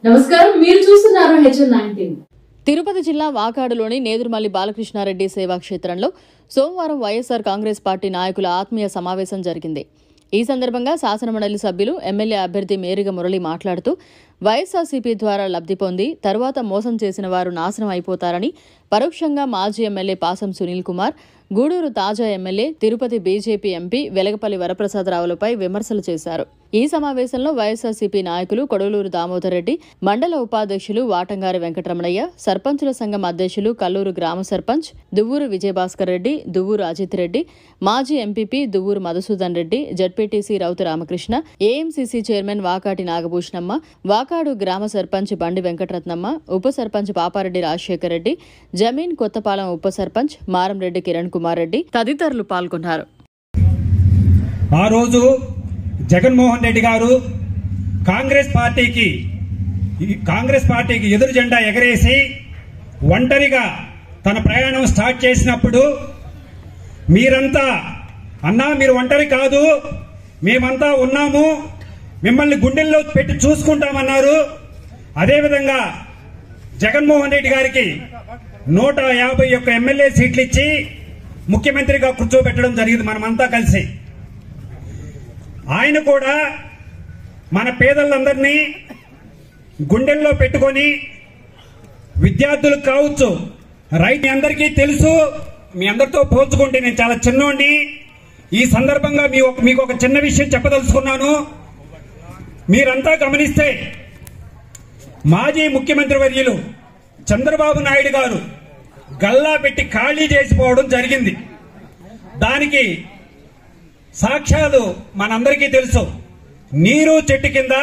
నమస్కారం, మీరు చూస్తున్నారు HN19. తిరుపతి జిల్లా వాకాడులోని నేదురుమల్లి బాలకృష్ణారెడ్డి సేవాక్షేత్రంలో సోమవారం వైఎస్ఆర్ కాంగ్రెస్ పార్టీ నాయకుల ఆత్మీయ సమావేశం జరిగింది. ఈ సందర్భంగా శాసనమండలి సభ్యులు ఎమ్మెల్యే అభ్యర్థి మేరిగ మురళి మాట్లాడుతూ వైఎస్ఆర్సీపీ ద్వారా లబ్ధి పొంది తరువాత మోసం చేసిన వారు నాశనం అయిపోతారని పరోక్షంగా మాజీ ఎమ్మెల్యే పాసం సునీల్ కుమార్, గూడూరు తాజా MLA Tirupati BJP MP Velagapalli వరప్రసాదరావులపై విమర్శలు చేశారు. ఈ సమావేశంలో వైఎస్ఆర్సీపీ నాయకులు కొడలూరు దామోదర్ రెడ్డి, మండల ఉపాధ్యక్షులు వాటంగారి వెంకటరమణయ్య, సర్పంచుల సంఘం అధ్యక్షులు కల్లూరు గ్రామ సర్పంచ్ దువ్వూరు విజయభాస్కర్ రెడ్డి, దువ్వూరు అజిత్ రెడ్డి, మాజీ MPP Duvvuru Madhusudan Reddy, ZPTC Rautu Ramakrishna, AMCC chairman Vakati Nagabhushanamma, Vakadu గ్రామ సర్పంచ్ బండి వెంకటరత్నమ్మ, ఉప సర్పంచ్ పాపారెడ్డి రాజశేఖర్ రెడ్డి, జమీన్ కొత్తపాలెం ఉప సర్పంచ్ మారంరెడ్డి కిరణ్ కుమార్ రెడ్డి తదితరులు పాల్గొన్నారు. ఆ రోజు జగన్మోహన్ రెడ్డి గారు కాంగ్రెస్ పార్టీకి ఎదురు జెండా ఎగరేసి ఒంటరిగా తన ప్రయాణం స్టార్ట్ చేసినప్పుడు మీరంతా అన్నా మీరు ఒంటరి కాదు, మేమంతా ఉన్నాము, మిమ్మల్ని గుండెల్లో పెట్టి చూసుకుంటామన్నారు. అదేవిధంగా జగన్మోహన్ రెడ్డి గారికి 151 ఎమ్మెల్యే సీట్లు ఇచ్చి ముఖ్యమంత్రిగా కూర్చోబెట్టడం జరిగింది మనమంతా కలిసి. ఆయన కూడా మన పేదలందరినీ గుండెల్లో పెట్టుకొని విద్యార్థులకు కావచ్చు, రైతు అందరికీ తెలుసు. మీ అందరితో పోల్చుకుంటే నేను చాలా చిన్నోడిని. ఈ సందర్భంగా మీకు ఒక చిన్న విషయం చెప్పదలుచుకున్నాను. మీరంతా గమనిస్తే మాజీ ముఖ్యమంత్రి వర్యులు చంద్రబాబు నాయుడు గారు గల్లా పెట్టి ఖాళీ చేసిపోవడం జరిగింది. దానికి సాక్ష్యాలు మనందరికీ తెలుసు. నీరు చెట్టు కింద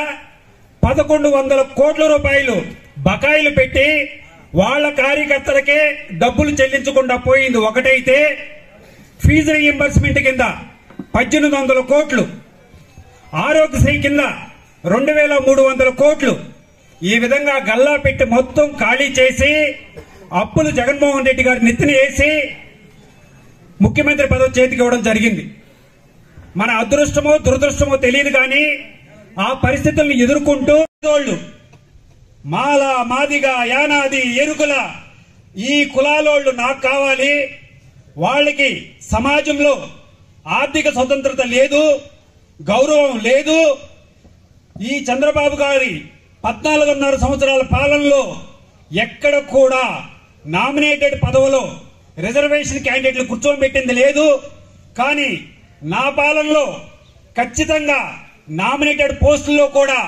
1100 కోట్ల రూపాయలు బకాయిలు పెట్టి వాళ్ల కార్యకర్తలకే డబ్బులు చెల్లించకుండా పోయింది ఒకటైతే, ఫీజు రీయింబర్స్మెంట్ కింద 1800 కోట్లు, ఆరోగ్యశ్రీ కింద 2300 కోట్లు, ఈ విధంగా గల్లా పెట్టి మొత్తం ఖాళీ చేసి అప్పులు జగన్మోహన్ రెడ్డి గారి నెత్తిన వేసి ముఖ్యమంత్రి పదవి చేతికి ఇవ్వడం జరిగింది. మన అదృష్టమో దురదృష్టమో తెలియదు కానీ ఆ పరిస్థితులను ఎదుర్కొంటూ మాల, మాదిగ, యానాది, ఎరుకుల ఈ కులాలోళ్ళు నాకు కావాలి, వాళ్ళకి సమాజంలో ఆర్థిక స్వతంత్రత లేదు, గౌరవం లేదు. ఈ చంద్రబాబు గారి 14.5 సంవత్సరాల పాలనలో ఎక్కడ కూడా నామినేటెడ్ పదవులో రిజర్వేషన్ క్యాండిడేట్లు కూర్చోబెట్టింది లేదు. కానీ నా పాలనలో ఖచ్చితంగా నామినేటెడ్ పోస్టుల్లో కూడా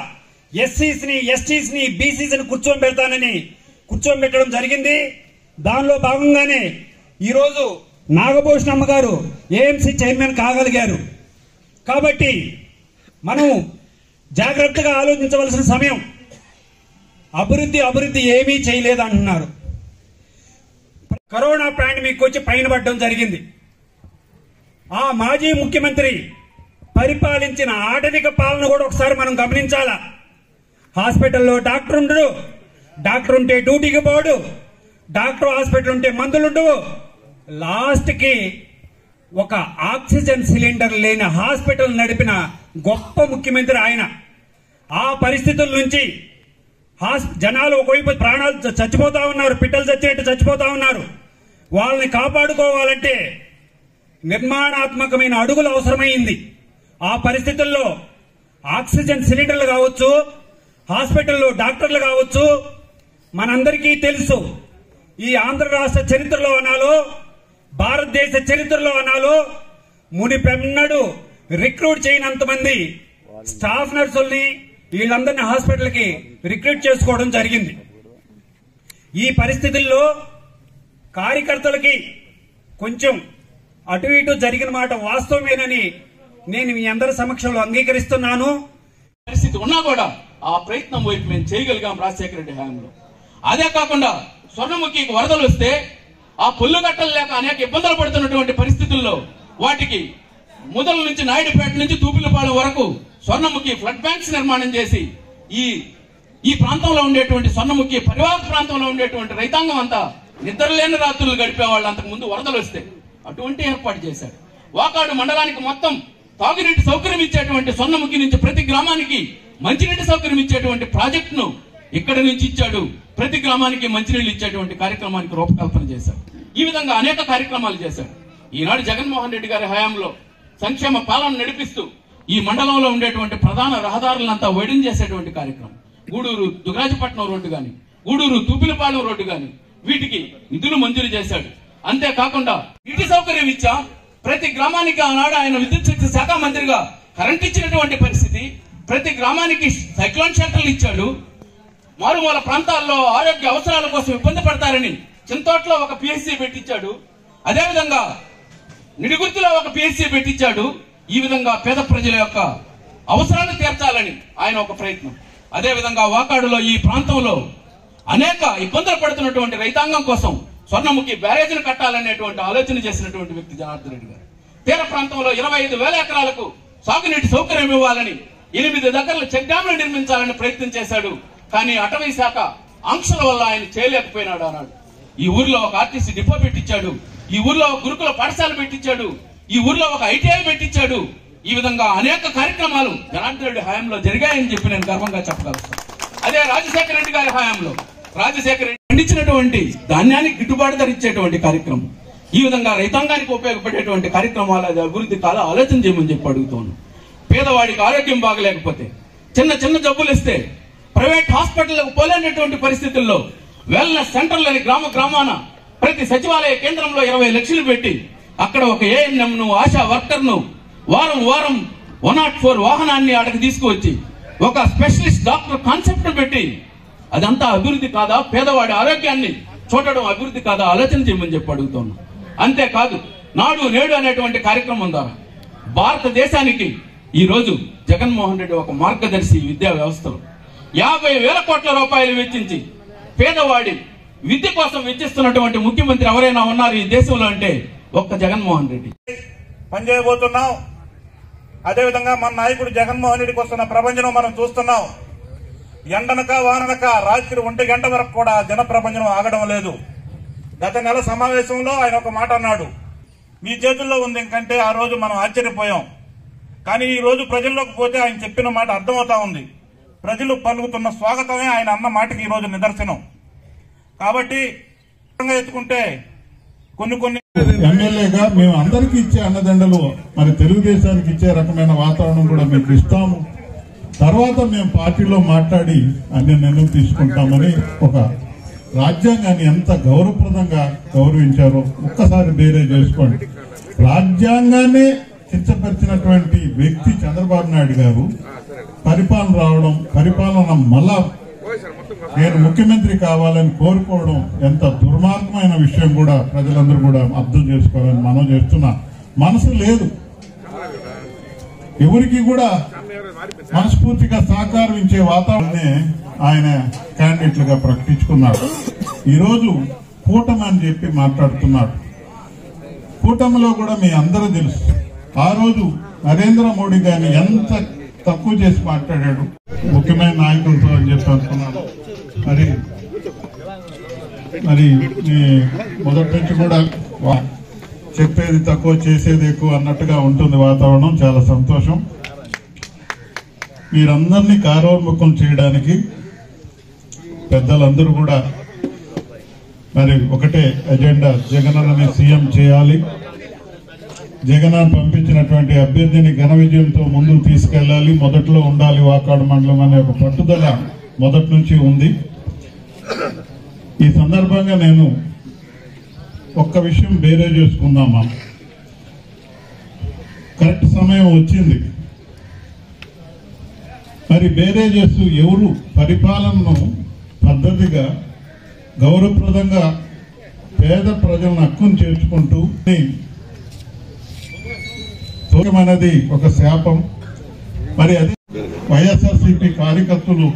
ఎస్సీస్ని, ఎస్టీస్ని, బీసీస్ని కూర్చోబెట్టడం జరిగింది. దానిలో భాగంగానే ఈరోజు నాగభూషణమ్మ గారు ఏఎంసీ చైర్మన్ కాగలిగారు. కాబట్టి మనం జాగ్రత్తగా ఆలోచించవలసిన సమయం. అభివృద్ధి ఏమీ చేయలేదంటున్నారు. కరోనా పాండమిక్ వచ్చి పైన పడడం జరిగింది. ఆ మాజీ ముఖ్యమంత్రి పరిపాలించిన ఆటవిక పాలన కూడా ఒకసారి మనం గమనించాలా. హాస్పిటల్లో డాక్టర్ ఉండడు, డాక్టర్ ఉంటే డ్యూటీకి పోడు, డాక్టర్ హాస్పిటల్ ఉంటే మందులుండవు. లాస్ట్కి ఒక ఆక్సిజన్ సిలిండర్ లేని హాస్పిటల్ నడిపిన గొప్ప ముఖ్యమంత్రి ఆయన. ఆ పరిస్థితుల నుంచి జనాలు ఒకవైపు ప్రాణాలు చచ్చిపోతా ఉన్నారు, పిట్టలు చచ్చినట్టు చచ్చిపోతా ఉన్నారు. వాళ్ళని కాపాడుకోవాలంటే నిర్మాణాత్మకమైన అడుగులు అవసరమైంది. ఆ పరిస్థితుల్లో ఆక్సిజన్ సిలిండర్లు కావచ్చు, హాస్పిటల్లో డాక్టర్లు కావచ్చు, మనందరికీ తెలుసు. ఈ ఆంధ్ర రాష్ట్ర చరిత్రలో అనాలో, భారతదేశ చరిత్రలో అనాలో మునిపెన్నడు రిక్రూట్ చేయనంత మంది స్టాఫ్ నర్సుల్ని వీళ్ళందరినీ హాస్పిటల్కి రిక్రూట్ చేసుకోవడం జరిగింది. ఈ పరిస్థితుల్లో కార్యకర్తలకి కొంచెం అటు ఇటు జరిగిన మాట వాస్తవమేనని నేను మీ అందరి సమక్షంలో అంగీకరిస్తున్నాను. పరిస్థితి ఉన్నా కూడా ఆ ప్రయత్నం వైపు మేము చేయగలిగాం రాజశేఖర రెడ్డి హయాంలో. అదే కాకుండా స్వర్ణముఖికి వరదలు వస్తే ఆ పుల్లు గట్టలు లేక అనేక ఇబ్బందులు పడుతున్నటువంటి పరిస్థితుల్లో వాటికి మొదల నుంచి నాయుడుపేట నుంచి తూపిలపాలెం వరకు స్వర్ణముఖి ఫ్లడ్ బ్యాంక్స్ నిర్మాణం చేసి ఈ ప్రాంతంలో ఉండేటువంటి స్వర్ణముఖి పరివాహక ప్రాంతంలో ఉండేటువంటి రైతాంగం అంతా నిద్రలేని రాత్రులు గడిపే వాళ్ళు అంతకు ముందు వరదలు వస్తే అటువంటి ఏర్పాటు చేశారు. వాకాడు మండలానికి మొత్తం తాగునీటి సౌకర్యం ఇచ్చేటువంటి స్వర్ణముఖి నుంచి ప్రతి గ్రామానికి మంచినీటి సౌకర్యం ఇచ్చేటువంటి ప్రాజెక్టును ఇక్కడి నుంచి ఇచ్చాడు, ప్రతి గ్రామానికి మంచినీళ్ళు ఇచ్చేటువంటి కార్యక్రమానికి రూపకల్పన చేశాడు. ఈ విధంగా అనేక కార్యక్రమాలు చేశాడు. ఈనాడు జగన్మోహన్ రెడ్డి గారి హయాంలో సంక్షేమ పాలన నడిపిస్తూ ఈ మండలంలో ఉండేటువంటి ప్రధాన రహదారులంతా వైడన్ చేసేటువంటి కార్యక్రమం, గూడూరు దుగరాజపట్నం రోడ్డు గాని, గూడూరు తూపిలపాలెం రోడ్డు గాని, వీటికి నిధులు మంజూరు చేశాడు. అంతేకాకుండా నీటి సౌకర్యం ఇచ్చా. ప్రతి గ్రామానికి ఆనాడు ఆయన విద్యుత్ శక్తి శాఖ మంత్రిగా కరెంట్ ఇచ్చినటువంటి పరిస్థితి. ప్రతి గ్రామానికి సైక్లోన్ షెల్టర్లు ఇచ్చాడు. మారుమూల ప్రాంతాల్లో ఆరోగ్య అవసరాల కోసం ఇబ్బంది పడతారని చింతోట్లో ఒక పిహెచ్సి పెట్టించాడు. అదేవిధంగా నిడిగుర్తిలో ఒక పిహెచ్సి పెట్టించాడు. ఈ విధంగా పేద ప్రజల యొక్క అవసరాలు తీర్చాలని ఆయన ఒక ప్రయత్నం. అదేవిధంగా వాకాడులో ఈ ప్రాంతంలో అనేక ఇబ్బందులు పడుతున్నటువంటి రైతాంగం కోసం స్వర్ణముఖి బ్యారేజీని కట్టాలనేటువంటి ఆలోచన చేసినటువంటి వ్యక్తి జనార్దన్ రెడ్డి గారు. తీర ప్రాంతంలో 25,000 ఎకరాలకు సాగునీటి సౌకర్యం ఇవ్వాలని 8 దగ్గరలో చెక్ డ్యాంలు నిర్మించాలని ప్రయత్నం చేశాడు. కానీ అటవీ శాఖ ఆంక్షల వల్ల ఆయన చేయలేకపోయినాడు. అన్నాడు ఈ ఊర్లో ఒక ఆర్టీసీ డిపో పెట్టించాడు, ఈ ఊర్లో ఒక గురుకుల పాఠశాల పెట్టించాడు, ఈ ఊర్లో ఒక ఐటీఐ పెట్టించాడు. ఈ విధంగా అనేక కార్యక్రమాలు జనార్దన్ రెడ్డి హయాంలో జరిగాయని చెప్పి నేను గర్వంగా చెప్పగలుగుతాను. అదే రాజశేఖర రెడ్డి గారి హయాంలో రాజశేఖర రెడ్డి పండించినటువంటి ధాన్యానికి గిట్టుబాటు ధర ఇచ్చేటువంటి కార్యక్రమం, ఈ విధంగా రైతాంగానికి ఉపయోగపడేటువంటి కార్యక్రమాలు అభివృద్ధి కాల ఆలోచన చేయమని చెప్పి అడుగుతాను. పేదవాడికి ఆరోగ్యం బాగలేకపోతే, చిన్న చిన్న జబ్బులు ఇస్తే ప్రైవేట్ హాస్పిటల్లకు పోలేనటువంటి పరిస్థితుల్లో వెల్నెస్ సెంటర్లని గ్రామాన ప్రతి సచివాలయ కేంద్రంలో 20 లక్షలు పెట్టి అక్కడ ఒక ఏఎన్ఎం ను, ఆశా వర్కర్ ను వారం 104 వాహనాన్ని ఆడకు తీసుకువచ్చి ఒక స్పెషలిస్ట్ డాక్టర్ కాన్సెప్ట్ పెట్టి అదంతా అభివృద్ధి కాదా? పేదవాడి ఆరోగ్యాన్ని చూడడం అభివృద్ధి కాదా? ఆలోచన చేయమని చెప్పి అడుగుతున్నాను. అంతేకాదు నాడు నేడు అనేటువంటి కార్యక్రమం ద్వారా భారతదేశానికి ఈ రోజు జగన్మోహన్ రెడ్డి ఒక మార్గదర్శి. విద్యా వ్యవస్థలో 50,000 కోట్ల రూపాయలు వెచ్చించి పేదవాడి విద్య కోసం వెచ్చిస్తున్నటువంటి ముఖ్యమంత్రి ఎవరైనా ఉన్నారు ఈ దేశంలో అంటే ఒక్క జగన్మోహన్ రెడ్డి. పనిచేయబోతున్నాం. అదేవిధంగా మన నాయకుడు జగన్మోహన్ రెడ్డికి వస్తున్న ప్రపంచం మనం చూస్తున్నాం. ఎండనక వాననక రాత్రి 1 గంట వరకు కూడా జన ప్రపంచం ఆగడం లేదు. గత నెల సమావేశంలో ఆయన ఒక మాట అన్నాడు, మీ చేతుల్లో ఉంది ఇంకంటే ఆ రోజు మనం ఆశ్చర్యపోయాం. కానీ ఈ రోజు ప్రజల్లోకి పోతే ఆయన చెప్పిన మాట అర్థమవుతా ఉంది. ప్రజలు పలుకుతున్న స్వాగతమే ఆయన అన్న మాటకి ఈ రోజు నిదర్శనం. కాబట్టి ఎత్తుకుంటే కొన్ని ఎమ్మెల్యేగా మేము అందరికీ ఇచ్చే అన్నదండలు మరి తెలుగుదేశానికి ఇచ్చే రకమైన వాతావరణం కూడా మీకు ఇస్తాము. తర్వాత మేము పార్టీలో మాట్లాడి అన్ని నిర్ణయం తీసుకుంటామని ఒక రాజ్యాంగాన్ని ఎంత గౌరవప్రదంగా గౌరవించారో ఒక్కసారి బేరే చేసుకోండి. రాజ్యాంగాన్ని కించపరిచినటువంటి వ్యక్తి చంద్రబాబు నాయుడు గారు పరిపాలన మళ్ళా నేను ముఖ్యమంత్రి కావాలని కోరుకోవడం ఎంత దుర్మార్గమైన విషయం కూడా ప్రజలందరూ కూడా అర్థం చేసుకోవాలని మనం చేస్తున్నా. మనసు లేదు, ఎవరికి కూడా మనస్ఫూర్తిగా సహకారం ఇచ్చే వాతావరణాన్ని ఆయన క్యాండిడేట్లుగా ప్రకటించుకున్నాడు. ఈరోజు కూటమి అని చెప్పి మాట్లాడుతున్నాడు. కూటమిలో కూడా మీ అందరూ తెలుసు, ఆ రోజు నరేంద్ర మోడీ గారిని ఎంత తక్కువ చేసి మాట్లాడాడు ముఖ్యమైన నాయకులతో అని చెప్పి అనుకున్నాడు. మరి మొదటి నుంచి కూడా చెప్పేది తక్కువ చేసేది ఎక్కువ అన్నట్టుగా ఉంటుంది వాతావరణం. చాలా సంతోషం. మీరందరినీ కార్యోన్ముఖం చేయడానికి పెద్దలందరూ కూడా మరి ఒకటే ఎజెండా, జగనన్నని సీఎం చేయాలి, జగనన్న పంపించినటువంటి అభ్యర్థిని ఘన విజయంతో ముందుకు తీసుకెళ్లాలి, మొదట్లో ఉండాలి వాకాడు మండలం అనే ఒక పట్టుదల మొదటి నుంచి ఉంది. ఈ సందర్భంగా నేను ఒక్క విషయం బేరే చేసుకుందామా, కరెక్ట్ సమయం వచ్చింది. మరి బేరే చేస్తూ ఎవరు పరిపాలనను పద్ధతిగా గౌరవప్రదంగా పేద ప్రజలను హక్కును చేర్చుకుంటూ అనేది ఒక శాపం. మరి అది వైఎస్ఆర్సీపీ కార్యకర్తలు,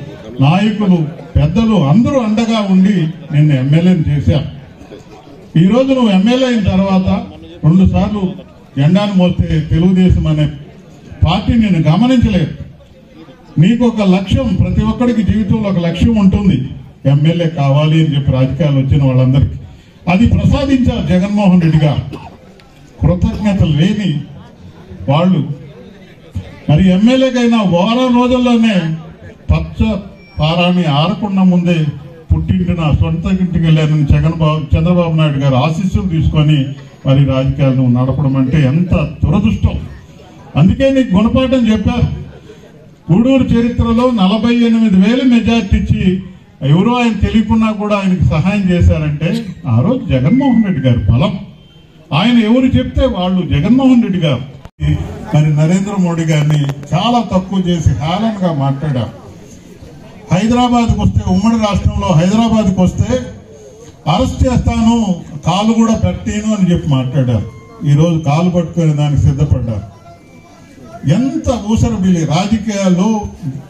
నాయకులు, పెద్దలు అందరూ అండగా ఉండి నిన్ను ఎమ్మెల్యేని చేశారు. ఈ రోజు నువ్వు ఎమ్మెల్యే అయిన తర్వాత 2 సార్లు జెండాను మోస్తే తెలుగుదేశం అనే పార్టీ నిన్ను గమనించలేదు. నీకు ఒక లక్ష్యం, ప్రతి ఒక్కడికి జీవితంలో ఒక లక్ష్యం ఉంటుంది, ఎమ్మెల్యే కావాలి అని చెప్పి రాజకీయాలు వచ్చిన వాళ్ళందరికీ అది ప్రసాదించారు జగన్మోహన్ రెడ్డి గారు. కృతజ్ఞతలు లేని వాళ్ళు మరి ఎమ్మెల్యేకైనా వారం రోజుల్లోనే పారాణి ఆరకుండా ముందే పుట్టింటి నా సొంత ఇంటికి వెళ్ళానని చంద్రబాబు నాయుడు గారు ఆశీస్సులు తీసుకొని మరి రాజకీయాలను నడపడం అంటే ఎంత దురదృష్టం. అందుకే నీకు గుణపాఠం చెప్పారు. గూడూరు చరిత్రలో 48,000 మెజార్టీ ఇచ్చి ఎవరో ఆయన తెలియకున్నా కూడా ఆయనకి సహాయం చేశారంటే ఆ రోజు జగన్మోహన్ రెడ్డి గారు బలం. ఆయన ఎవరు చెప్తే వాళ్ళు జగన్మోహన్ రెడ్డి గారు. మరి నరేంద్ర మోడీ గారిని చాలా తక్కువ చేసి హేళనగా మాట్లాడారు. హైదరాబాద్కి వస్తే, ఉమ్మడి రాష్ట్రంలో హైదరాబాద్కి వస్తే అరెస్ట్ చేస్తాను, కాలు కూడా పెట్టేను అని చెప్పి మాట్లాడారు. ఈరోజు కాలు పట్టుకునే దానికి సిద్ధపడ్డారు. ఎంత ఊసరబిల్లి రాజకీయాల్లో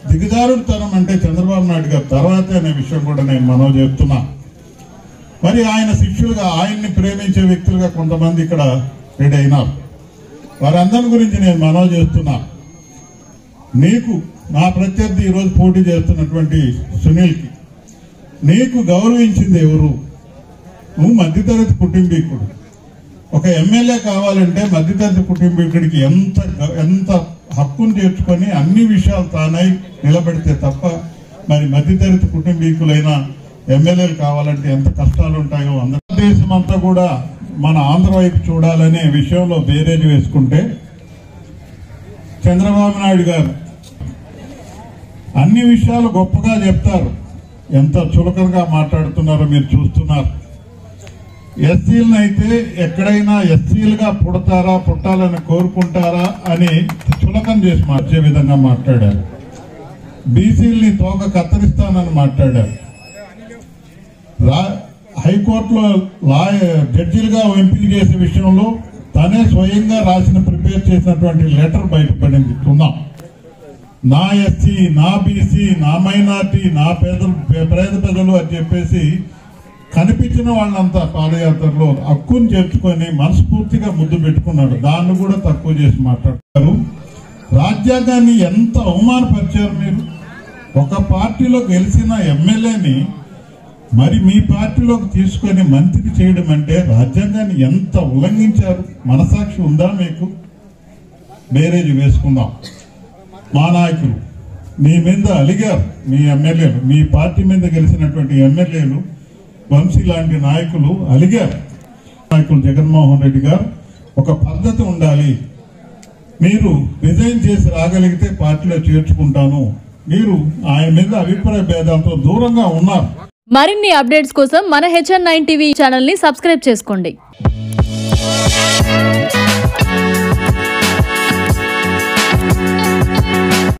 దిగజారుడుతనం అంటే చంద్రబాబు నాయుడు గారు తర్వాతే అనే విషయం కూడా నేను మనవి చేస్తున్నా. మరి ఆయన శిష్యులుగా, ఆయన్ని ప్రేమించే వ్యక్తులుగా కొంతమంది ఇక్కడ రెడీ అయినారు. వారందరి గురించి నేను మనవి చేస్తున్నా. నీకు నా ప్రత్యర్థి ఈరోజు పోటీ చేస్తున్నటువంటి సునీల్కి నీకు గౌరవించింది ఎవరు? నువ్వు మధ్యతరగతి కుటుంబీకుడు. ఒక ఎమ్మెల్యే కావాలంటే మధ్యతరగతి కుటుంబీకుడికి ఎంత హక్కును చేర్చుకొని అన్ని విషయాలు తానై నిలబెడితే తప్ప మరి మధ్యతరగతి కుటుంబీకులైన ఎమ్మెల్యేలు కావాలంటే ఎంత కష్టాలు ఉంటాయో. దేశం అంతా కూడా మన ఆంధ్ర వైపు చూడాలనే విషయంలో బేరేజ్ వేసుకుంటే చంద్రబాబు నాయుడు గారు అన్ని విషయాలు గొప్పగా చెప్తారు. ఎంత చులకనగా మాట్లాడుతున్నారో మీరు చూస్తున్నారు. ఎస్సీలను అయితే ఎక్కడైనా ఎస్సీలుగా పుడతారా, పుట్టాలని కోరుకుంటారా అని చులకన చేసి మార్చే విధంగా మాట్లాడారు. బీసీలని తోక కత్తిరిస్తానని మాట్లాడారు. హైకోర్టులో జడ్జిలుగా ఎంపిక చేసే విషయంలో తనే స్వయంగా ప్రిపేర్ చేసినటువంటి లెటర్ బయటపడింది. నా ఎస్సీ, నా బీసీ, నా మైనార్టీ, నా పేద ప్రజలు అని చెప్పేసి కనిపించిన వాళ్ళంతా పాదయాత్రలో హక్కును చేర్చుకొని మనస్ఫూర్తిగా ముద్దు పెట్టుకున్నాడు. దాన్ని కూడా తక్కువ చేసి మాట్లాడతారు. రాజ్యాంగాన్ని ఎంత అవమానపరిచారు మీరు. ఒక పార్టీలో గెలిచిన ఎమ్మెల్యేని మరి మీ పార్టీలోకి తీసుకొని మంత్రి చేయడం అంటే రాజ్యాంగాన్ని ఎంత ఉల్లంఘించారు. మనసాక్షి ఉందా మీకు? బేరేజ్ వేసుకుందాం. మా నాయకులు మీ మీద అలిగారు. మీ ఎమ్మెల్యేలు, మీ పార్టీ మీద గెలిచినటువంటి ఎమ్మెల్యేలు, వంశీ లాంటి నాయకులు అలిగారు. నాయకులు జగన్మోహన్ రెడ్డి గారు ఒక పద్ధతి ఉండాలి, మీరు రిజైన్ చేసి రాగలిగితే పార్టీలో చేర్చుకుంటాను. మీరు ఆయన మీద అభిప్రాయ భేదాలతో దూరంగా ఉన్నారు. మరిన్ని అప్డేట్స్ కోసం మన HN9 టీవీ ఛానల్ ని సబ్స్క్రైబ్ చేసుకోండి.